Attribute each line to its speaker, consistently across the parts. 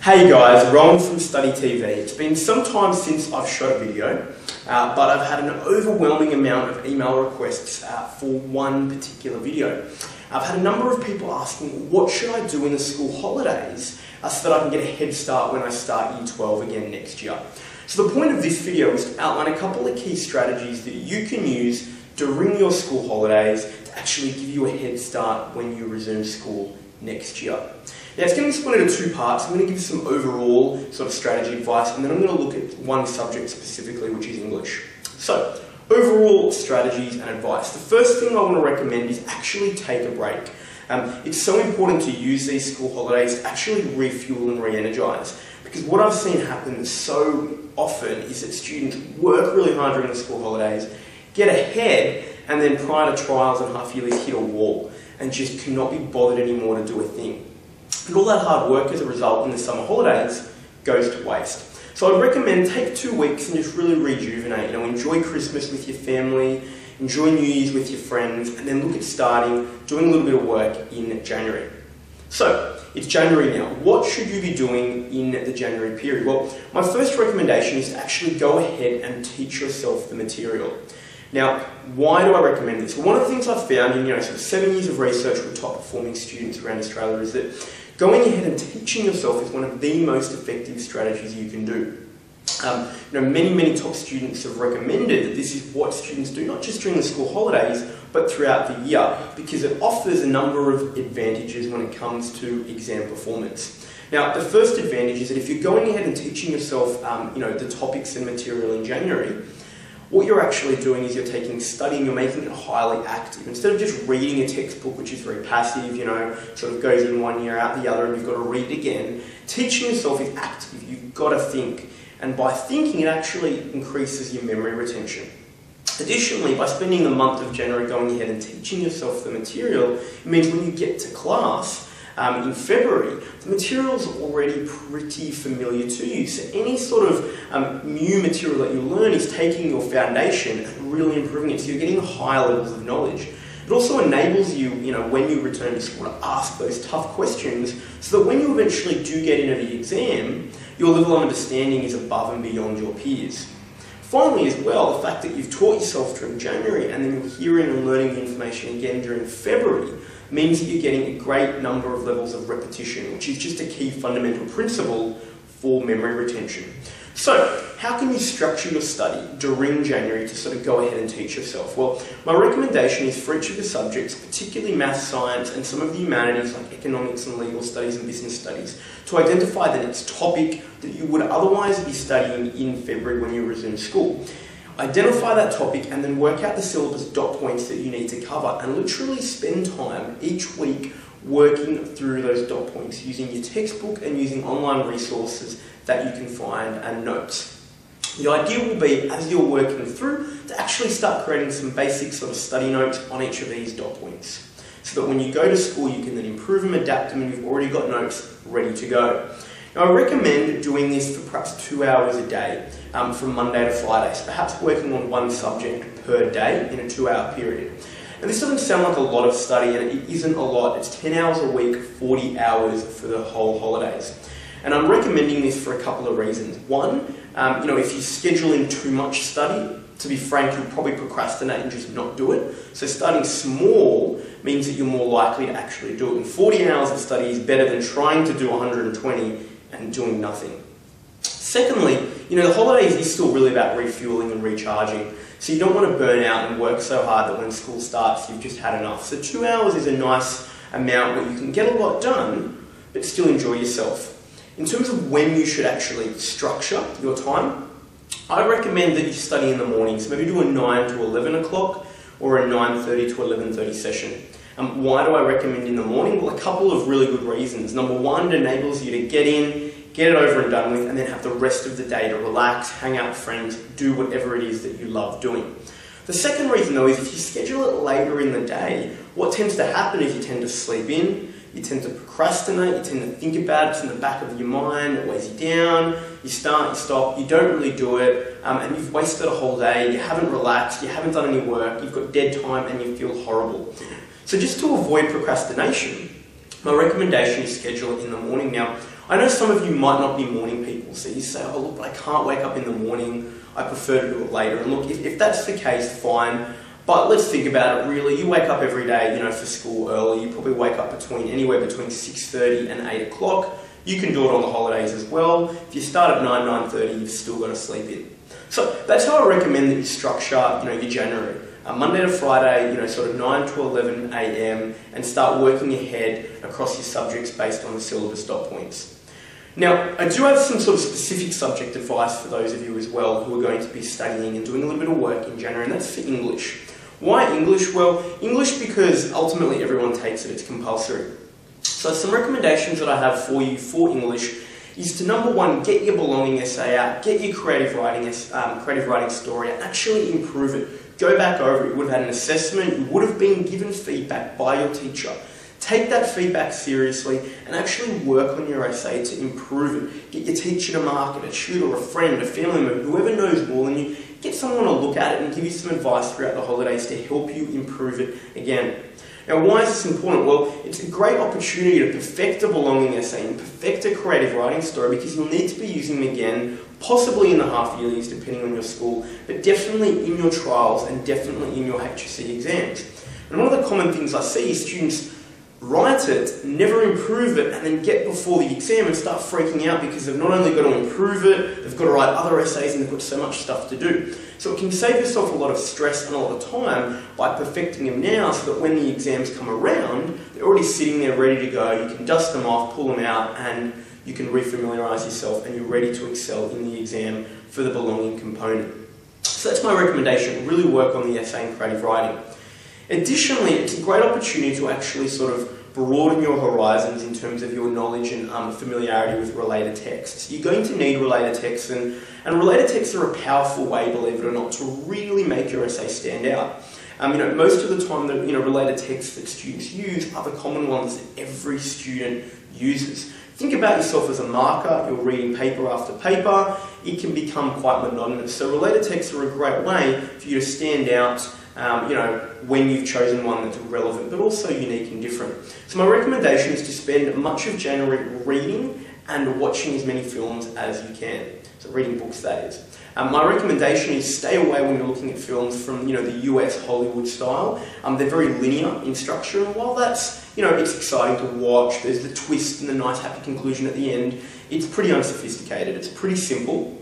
Speaker 1: Hey guys, Rowan from Study TV. It's been some time since I've shot a video, but I've had an overwhelming amount of email requests for one particular video. I've had a number of people asking, what should I do in the school holidays so that I can get a head start when I start Year 12 again next year. So the point of this video is to outline a couple of key strategies that you can use during your school holidays to actually give you a head start when you resume school next year. Now it's going to be split into two parts. I'm going to give you some overall sort of strategy advice, and then I'm going to look at one subject specifically, which is English. So, overall strategies and advice. The first thing I want to recommend is actually take a break. It's so important to use these school holidays to actually refuel and re-energise, because what I've seen happen so often is that students work really hard during the school holidays, get ahead, and then prior to trials and half yearlies hit a wall and just cannot be bothered anymore to do a thing. And all that hard work as a result in the summer holidays goes to waste. So I'd recommend take 2 weeks and just really rejuvenate. Enjoy Christmas with your family, enjoy New Year's with your friends, and then look at doing a little bit of work in January. So, it's January now. What should you be doing in the January period? Well, my first recommendation is to actually go ahead and teach yourself the material. Now, why do I recommend this? Well, one of the things I've found in sort of 7 years of research with top performing students around Australia is that going ahead and teaching yourself is one of the most effective strategies you can do. Many top students have recommended that this is what students do, not just during the school holidays, but throughout the year, because it offers a number of advantages when it comes to exam performance. Now, the first advantage is that if you're going ahead and teaching yourself, the topics and material in January, what you're actually doing is you're taking study and you're making it highly active. Instead of just reading a textbook, which is very passive, sort of goes in one year, out the other, and you've got to read it again, teaching yourself is active. You've got to think. And by thinking, it actually increases your memory retention. Additionally, by spending the month of January going ahead and teaching yourself the material, it means when you get to class in February, the material's already pretty familiar to you. So any sort of new material that you learn is taking your foundation and really improving it. So you're getting higher levels of knowledge. It also enables you, when you return to school, to ask those tough questions so that when you eventually do get into the exam, your level of understanding is above and beyond your peers. Finally, as well, the fact that you've taught yourself during January and then you're hearing and learning the information again during February means that you're getting a great number of levels of repetition, which is just a key fundamental principle for memory retention. So, how can you structure your study during January to sort of go ahead and teach yourself? Well, my recommendation is for each of the subjects, particularly maths, science, and some of the humanities like economics and legal studies and business studies, to identify the next topic that you would otherwise be studying in February when you resume school. Identify that topic and then work out the syllabus dot points that you need to cover, and literally spend time each week working through those dot points using your textbook and using online resources that you can find and notes. The idea will be, as you're working through, to actually start creating some basic sort of study notes on each of these dot points, so that when you go to school you can then improve them, adapt them, and you've already got notes ready to go. Now, I recommend doing this for perhaps 2 hours a day, from Monday to Friday, so perhaps working on one subject per day in a 2-hour period. Now, this doesn't sound like a lot of study, and it isn't a lot. It's 10 hours a week, 40 hours for the whole holidays. And I'm recommending this for a couple of reasons. One, if you schedule in too much study, to be frank, you'll probably procrastinate and just not do it. So starting small means that you're more likely to actually do it. And 40 hours of study is better than trying to do 120 and doing nothing. Secondly, the holidays is still really about refueling and recharging. So you don't want to burn out and work so hard that when school starts, you've just had enough. So 2 hours is a nice amount where you can get a lot done, but still enjoy yourself. In terms of when you should actually structure your time, I recommend that you study in the morning. So maybe do a 9 to 11 o'clock or a 9:30 to 11:30 session. Why do I recommend in the morning? Well, a couple of really good reasons. Number one, it enables you to get in, get it over and done with, and then have the rest of the day to relax, hang out with friends, do whatever it is that you love doing. The second reason, though, is if you schedule it later in the day, what tends to happen is you tend to sleep in, you tend to procrastinate, you tend to think about it, it's in the back of your mind, it weighs you down, you start, you stop, you don't really do it, and you've wasted a whole day, you haven't relaxed, you haven't done any work, you've got dead time, and you feel horrible. So just to avoid procrastination, my recommendation is schedule it in the morning. Now, I know some of you might not be morning people, so you say, oh look, I can't wake up in the morning, I prefer to do it later. And look, if that's the case, fine. But let's think about it really. You wake up every day, for school early. You probably wake up anywhere between 6:30 and 8 o'clock. You can do it on the holidays as well. If you start at 9:30, you've still got to sleep in. So that's how I recommend that you structure, your January. Monday to Friday, sort of 9 to 11 a.m. and start working ahead across your subjects based on the syllabus dot points. Now, I do have some sort of specific subject advice for those of you as well who are going to be studying and doing a little bit of work in January, and that's for English. Why English? Well, English because ultimately everyone takes it, it's compulsory. So some recommendations that I have for you for English is to, number one, get your belonging essay out, get your creative writing story, and actually improve it. Go back over it. You would have had an assessment, you would have been given feedback by your teacher. Take that feedback seriously and actually work on your essay to improve it. Get your teacher to mark it, a tutor, a friend, a family member, whoever knows more than you. Get someone to look at it and give you some advice throughout the holidays to help you improve it again. Now, why is this important? Well, it's a great opportunity to perfect a belonging essay and perfect a creative writing story because you'll need to be using them again, possibly in the half-yearlies, depending on your school, but definitely in your trials and definitely in your HSC exams. And one of the common things I see is students write it, never improve it, and then get before the exam and start freaking out because they've not only got to improve it, they've got to write other essays and they've got so much stuff to do. So it can save yourself a lot of stress and a lot of time by perfecting them now so that when the exams come around, they're already sitting there ready to go. You can dust them off, pull them out, and you can refamiliarise yourself and you're ready to excel in the exam for the belonging component. So that's my recommendation, really work on the essay and creative writing. Additionally, it's a great opportunity to actually sort of broaden your horizons in terms of your knowledge and familiarity with related texts. You're going to need related texts, and related texts are a powerful way, believe it or not, to really make your essay stand out. Most of the time, the related texts that students use are the common ones that every student uses. Think about yourself as a marker. You're reading paper after paper. It can become quite monotonous. So related texts are a great way for you to stand out when you've chosen one that's relevant, but also unique and different. So my recommendation is to spend much of January reading and watching as many films as you can. So reading books, that is. My recommendation is stay away when you're looking at films from, the US Hollywood style. They're very linear in structure, and while that's, it's exciting to watch, there's the twist and the nice happy conclusion at the end, it's pretty unsophisticated, it's pretty simple.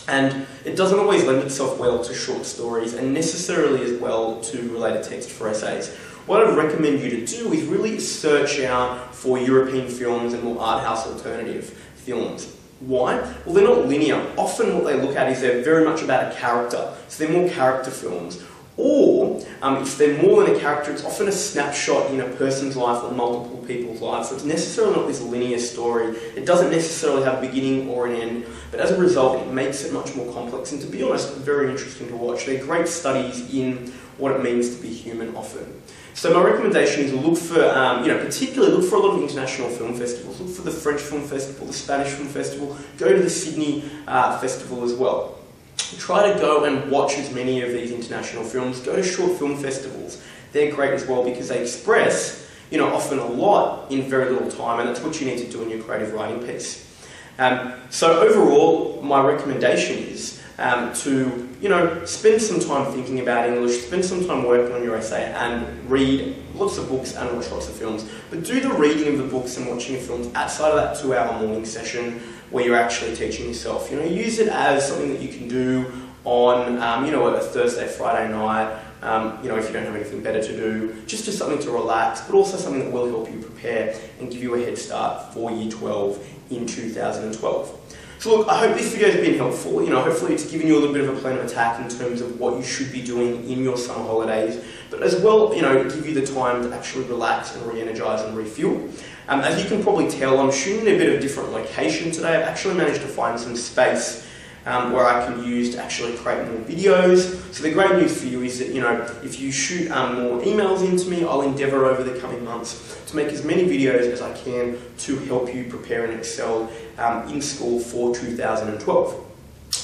Speaker 1: And it doesn't always lend itself well to short stories and necessarily as well to related text for essays. What I'd recommend you to do is really search out for European films and more art house alternative films. Why? Well, they're not linear. Often what they look at is they're very much about a character. So they're more character films. Or, if they're more than a character, it's often a snapshot in a person's life or multiple people's lives. So it's necessarily not this linear story. It doesn't necessarily have a beginning or an end, but as a result, it makes it much more complex. And to be honest, very interesting to watch. They're great studies in what it means to be human often. So my recommendation is look for, particularly look for a lot of international film festivals. Look for the French Film Festival, the Spanish Film Festival. Go to the Sydney Festival as well. Try to go and watch as many of these international films. Go to short film festivals. They're great as well because they express, often a lot in very little time, and that's what you need to do in your creative writing piece. So overall, my recommendation is to, spend some time thinking about English, spend some time working on your essay, and read lots of books and watch lots of films. But do the reading of the books and watching of films outside of that 2-hour morning session where you're actually teaching yourself. Use it as something that you can do on, a Thursday, Friday night, if you don't have anything better to do, just as something to relax, but also something that will help you prepare and give you a head start for Year 12 in 2012. So look, I hope this video has been helpful. Hopefully it's given you a little bit of a plan of attack in terms of what you should be doing in your summer holidays, but as well, give you the time to actually relax and re-energise and refuel. As you can probably tell, I'm shooting in a bit of a different location today. I've actually managed to find some space where I can use to actually create more videos. So the great news for you is that, if you shoot more emails into me, I'll endeavour over the coming months to make as many videos as I can to help you prepare and excel in school for 2012.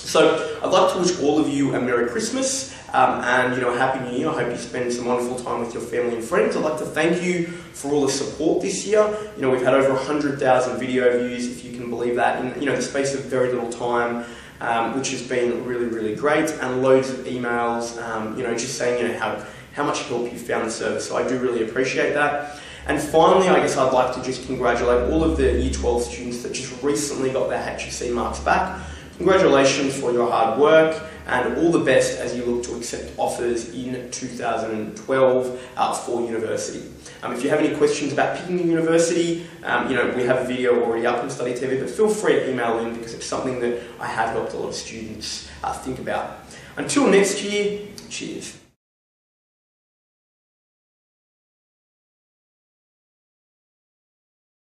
Speaker 1: So I'd like to wish all of you a Merry Christmas and a Happy New Year. I hope you spend some wonderful time with your family and friends. I'd like to thank you for all the support this year. We've had over 100,000 video views, if you can believe that, in the space of very little time, which has been really, really great, and loads of emails, just saying how much help you found the service. So I do really appreciate that. And finally, I guess I'd like to just congratulate all of the Year 12 students that just recently got their HSC marks back. Congratulations for your hard work and all the best as you look to accept offers in 2012 for university. If you have any questions about picking a university, we have a video already up on Study TV, but feel free to email in because it's something that I have helped a lot of students think about. Until next year, cheers.